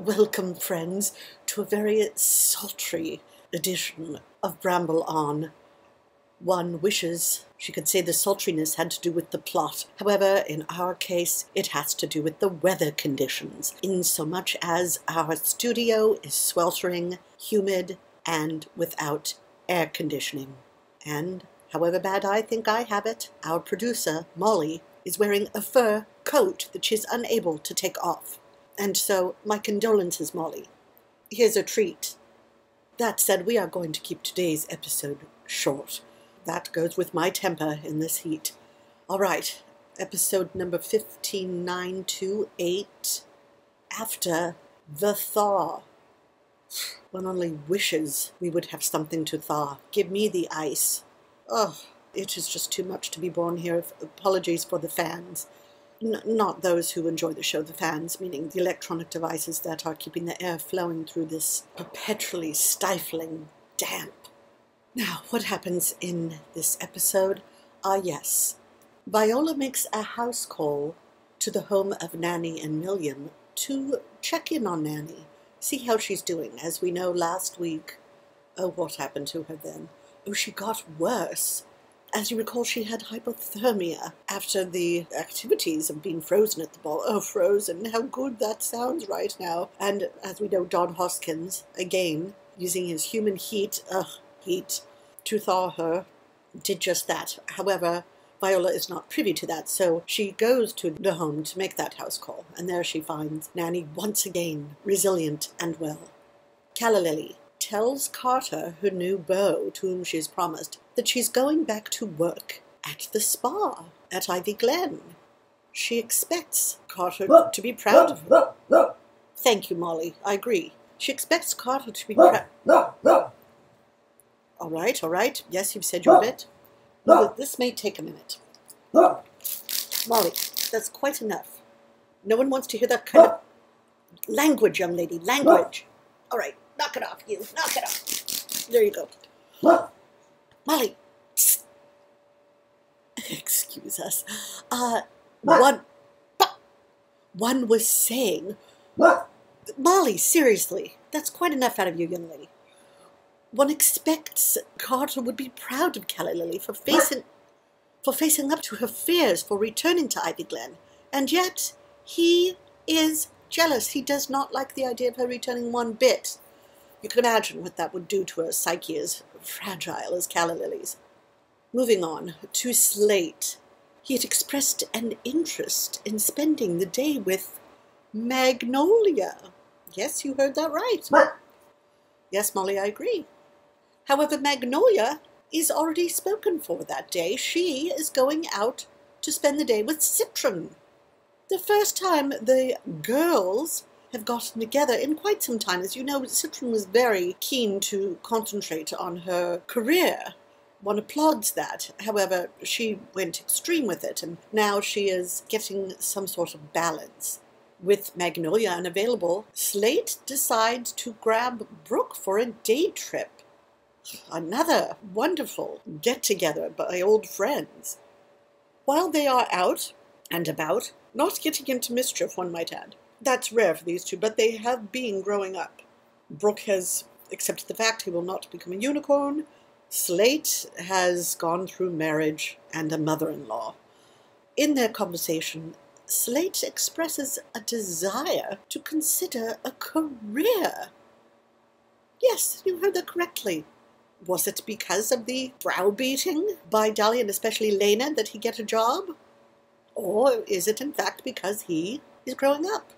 Welcome, friends, to a very sultry edition of Bramble On. One wishes she could say the sultriness had to do with the plot. However, in our case, it has to do with the weather conditions, insomuch as our studio is sweltering, humid, and without air conditioning. And, however bad I think I have it, our producer, Molly, is wearing a fur coat that she's unable to take off. And so, my condolences, Molly. Here's a treat. That said, we are going to keep today's episode short. That goes with my temper in this heat. All right, episode number 15928, After the Thaw. One only wishes we would have something to thaw. Give me the ice. Oh, it is just too much to be borne here. Apologies for the fans. Not those who enjoy the show, the fans, meaning the electronic devices that are keeping the air flowing through this perpetually stifling damp. Now, what happens in this episode? Yes. Viola makes a house call to the home of Nanny and William to check in on Nanny, see how she's doing. As we know, last week, what happened to her then? She got worse. As you recall, she had hypothermia after the activities of being frozen at the ball. Oh, frozen, how good that sounds right now. And as we know, Don Hoskins, again, using his human heat to thaw her, did just that. However, Viola is not privy to that, so she goes to the home to make that house call, and there she finds Nanny once again resilient and well. Calli tells Karter, her new beau, to whom she has promised, that she's going back to work at the spa at Ivy Glen. She expects Karter to be proud of her. Thank you, Molly. I agree. She expects Karter to be proud. All right. Yes, you've said your bit. Well, this may take a minute. Molly, that's quite enough. No one wants to hear that kind of language, young lady. Language. All right. Knock it off, you. Knock it off. There you go. Molly. Excuse us. One was saying... Molly, seriously. That's quite enough out of you, young lady. One expects Karter would be proud of Calli for facing up to her fears, for returning to Ivy Glen. And yet, he is jealous. He does not like the idea of her returning one bit. You can imagine what that would do to a psyche as fragile as Calli's. Moving on to Slate. He had expressed an interest in spending the day with Magnolia. Yes, you heard that right. Yes, Molly, I agree. However, Magnolia is already spoken for that day. She is going out to spend the day with Citron. The first time the girls have gotten together in quite some time. As you know, Citron was very keen to concentrate on her career. One applauds that. However, she went extreme with it, and now she is getting some sort of balance. With Magnolia unavailable, Slate decides to grab Brooke for a day trip. Another wonderful get-together by old friends. While they are out and about, not getting into mischief, one might add. That's rare for these two, but they have been growing up. Brooke has accepted the fact he will not become a unicorn. Slate has gone through marriage and a mother-in-law. In their conversation, Slate expresses a desire to consider a career. Yes, you heard that correctly. Was it because of the browbeating by Dahlia and especially Lena that he get a job? Or is it in fact because he is growing up?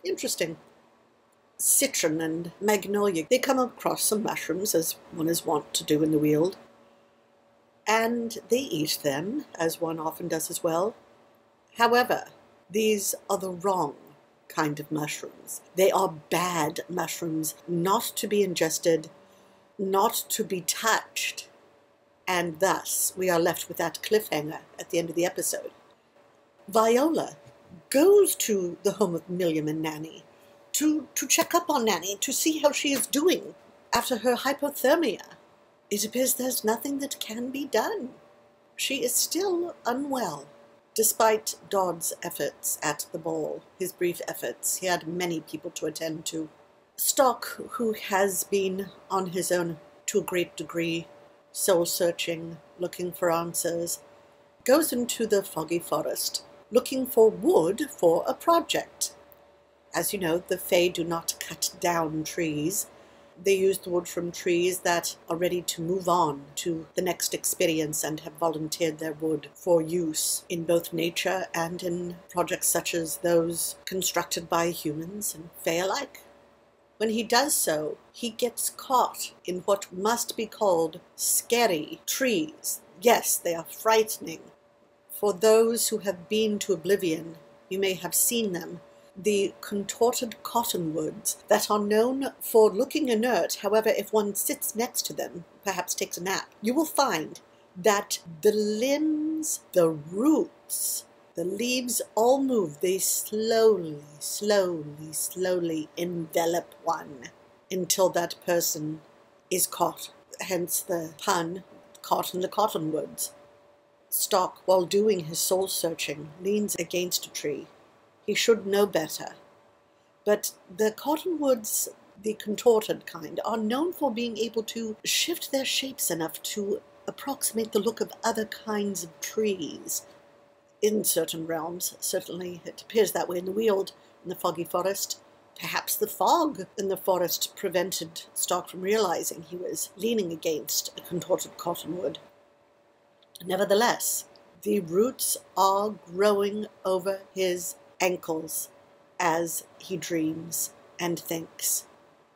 Interesting. Citron and Magnolia, they come across some mushrooms, as one is wont to do in the Weald. And they eat them, as one often does as well. However, these are the wrong kind of mushrooms. They are bad mushrooms, not to be ingested, not to be touched. And thus, we are left with that cliffhanger at the end of the episode. Viola goes to the home of William and Nanny to check up on Nanny, to see how she is doing after her hypothermia. It appears there's nothing that can be done. She is still unwell. Despite Dodd's efforts at the ball, his brief efforts, he had many people to attend to. Stock, who has been on his own to a great degree, soul-searching, looking for answers, goes into the foggy forest, looking for wood for a project. As you know, the Fae do not cut down trees. They use the wood from trees that are ready to move on to the next experience and have volunteered their wood for use in both nature and in projects such as those constructed by humans and Fae alike. When he does so, he gets caught in what must be called scary trees. Yes, they are frightening. For those who have been to oblivion, you may have seen them. The contorted cottonwoods that are known for looking inert. However, if one sits next to them, perhaps takes a nap, you will find that the limbs, the roots, the leaves all move. They slowly envelop one until that person is caught. Hence the pun, caught in the cottonwoods. Stock, while doing his soul-searching, leans against a tree. He should know better. But the cottonwoods, the contorted kind, are known for being able to shift their shapes enough to approximate the look of other kinds of trees. In certain realms, certainly it appears that way in the Weald, in the foggy forest. Perhaps the fog in the forest prevented Stock from realizing he was leaning against a contorted cottonwood. Nevertheless, the roots are growing over his ankles as he dreams and thinks.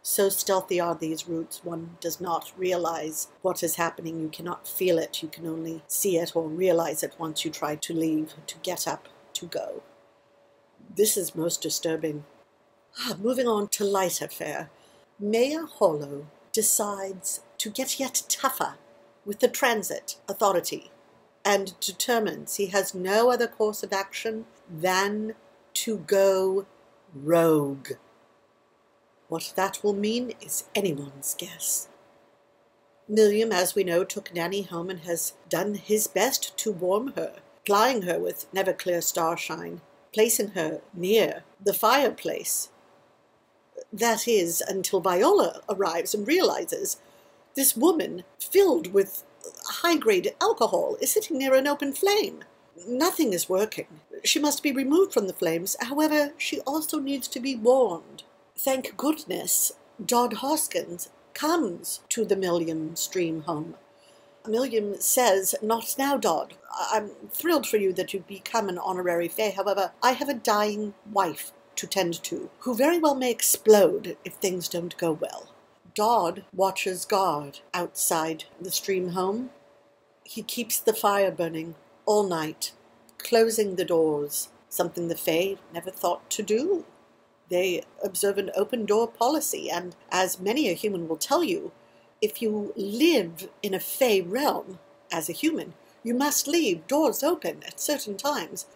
So stealthy are these roots, one does not realize what is happening. You cannot feel it. You can only see it or realize it once you try to leave, to get up, to go. This is most disturbing. Moving on to lighter fare. Mayor Hollow decides to get yet tougher with the transit authority and determines he has no other course of action than to go rogue. What that will mean is anyone's guess. William, as we know, took Nanny home and has done his best to warm her, plying her with never-clear starshine, placing her near the fireplace. That is, until Viola arrives and realizes this woman, filled with high-grade alcohol, is sitting near an open flame. Nothing is working. She must be removed from the flames. However, she also needs to be warned. Thank goodness, Dodd Hoskins comes to the Milliam Stream home. Milliam says, "Not now, Dodd. I'm thrilled for you that you've become an honorary Fae. However, I have a dying wife to tend to, who very well may explode if things don't go well." Dodd watches guard outside the Stream home. He keeps the fire burning all night, closing the doors, something the Fae never thought to do. They observe an open-door policy, and as many a human will tell you, if you live in a Fae realm as a human, you must leave doors open at certain times,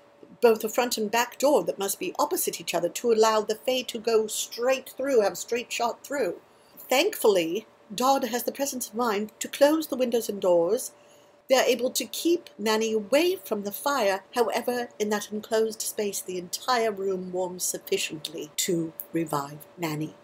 both a front and back door that must be opposite each other to allow the Fae to go straight through, have straight shot through. Thankfully, Dodd has the presence of mind to close the windows and doors. They are able to keep Nanny away from the fire. However, in that enclosed space, the entire room warms sufficiently to revive Nanny.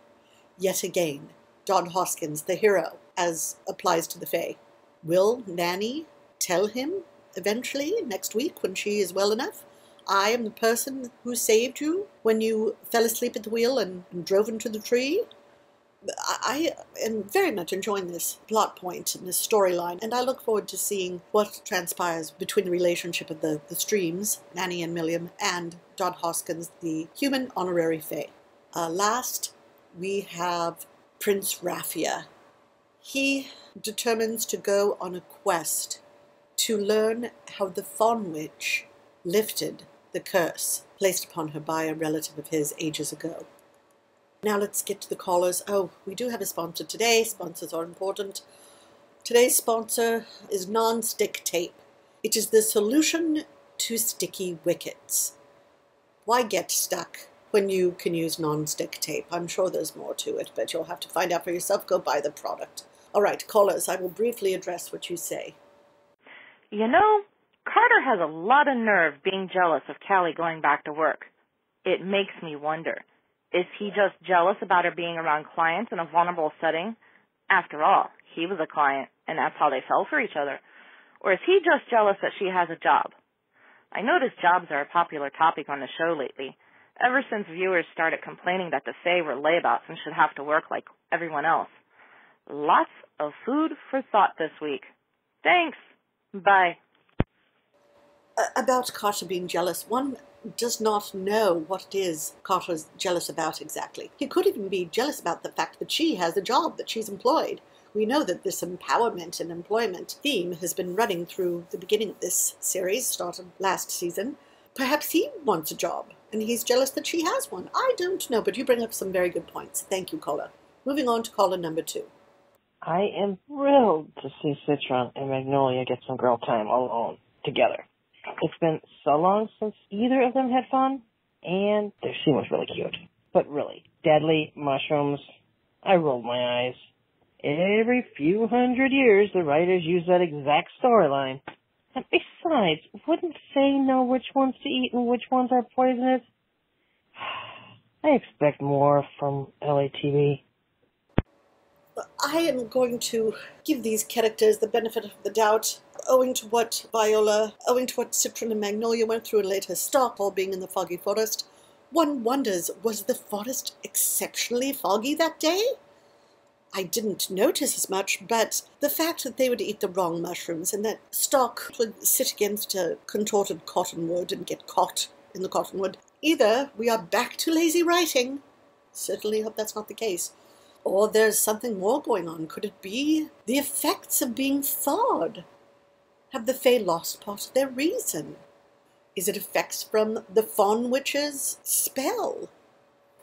Yet again, Dodd Hoskins, the hero, as applies to the Fae. Will Nanny tell him eventually, next week, when she is well enough, "I am the person who saved you when you fell asleep at the wheel and drove into the tree"? I am very much enjoying this plot point and this storyline, and I look forward to seeing what transpires between the relationship of the streams, Nanny and Milliam, and Dodd Hoskins, the human honorary Fae. Last, we have Prince Raffia. He determines to go on a quest to learn how the Fawn Witch lifted the curse placed upon her by a relative of his ages ago. Now let's get to the callers. Oh, we do have a sponsor today. Sponsors are important. Today's sponsor is non-stick tape. It is the solution to sticky wickets. Why get stuck when you can use non-stick tape? I'm sure there's more to it, but you'll have to find out for yourself. Go buy the product. All right, callers, I will briefly address what you say. You know, Karter has a lot of nerve being jealous of Calli going back to work. It makes me wonder, is he just jealous about her being around clients in a vulnerable setting? After all, he was a client, and that's how they fell for each other. Or is he just jealous that she has a job? I noticed jobs are a popular topic on the show lately, ever since viewers started complaining that the Fae were layabouts and should have to work like everyone else. Lots of food for thought this week. Thanks. Bye. About Karter being jealous, one does not know what it is Karter's jealous about exactly. He could even be jealous about the fact that she has a job, that she's employed. We know that this empowerment and employment theme has been running through the beginning of this series, started last season. Perhaps he wants a job, and he's jealous that she has one. I don't know, but you bring up some very good points. Thank you, caller. Moving on to caller number 2. I am thrilled to see Citron and Magnolia get some girl time alone together. It's been so long since either of them had fun, and their scene was really cute. But really, deadly mushrooms, I rolled my eyes. Every few hundred years, the writers use that exact storyline. And besides, wouldn't Faye know which ones to eat and which ones are poisonous? I expect more from LATB. I am going to give these characters the benefit of the doubt, owing to what Citron and Magnolia went through and later Stock, all being in the foggy forest. One wonders, was the forest exceptionally foggy that day? I didn't notice as much, but the fact that they would eat the wrong mushrooms and that Stock would sit against a contorted cottonwood and get caught in the cottonwood, either we are back to lazy writing, certainly hope that's not the case, or there's something more going on. Could it be the effects of being thawed? Have the Fae lost part of their reason? Is it effects from the Fawn Witch's spell?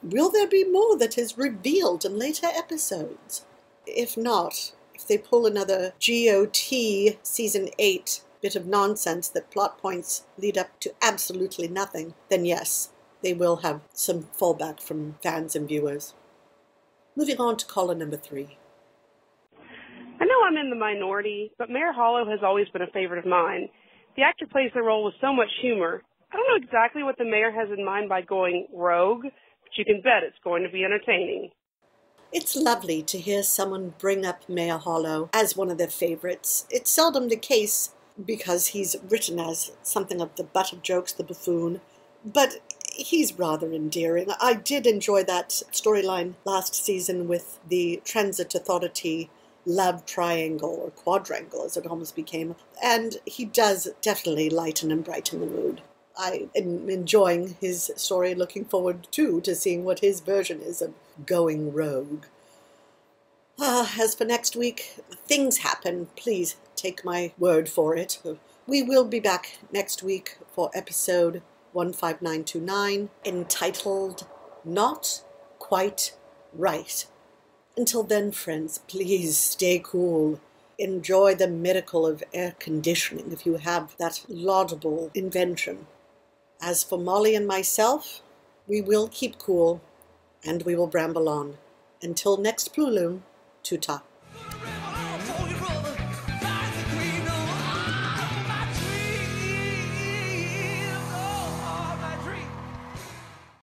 Will there be more that is revealed in later episodes? If not, if they pull another GOT Season 8 bit of nonsense that plot points lead up to absolutely nothing, then yes, they will have some fallback from fans and viewers. Moving on to caller number 3. I know I'm in the minority, but Mayor Hollow has always been a favorite of mine. The actor plays the role with so much humor. I don't know exactly what the mayor has in mind by going rogue, but you can bet it's going to be entertaining. It's lovely to hear someone bring up Mayor Hollow as one of their favorites. It's seldom the case because he's written as something of the butt of jokes, the buffoon, but he's rather endearing. I did enjoy that storyline last season with the transit authority love triangle, or quadrangle as it almost became, and he does definitely lighten and brighten the mood. I am enjoying his story, looking forward to seeing what his version is of going rogue. As for next week, things happen. Please take my word for it. We will be back next week for episode 15929, entitled Not Quite Right. Until then, friends, please stay cool. Enjoy the miracle of air conditioning if you have that laudable invention. As for Molly and myself, we will keep cool, and we will bramble on. Until next Plulume, tuta.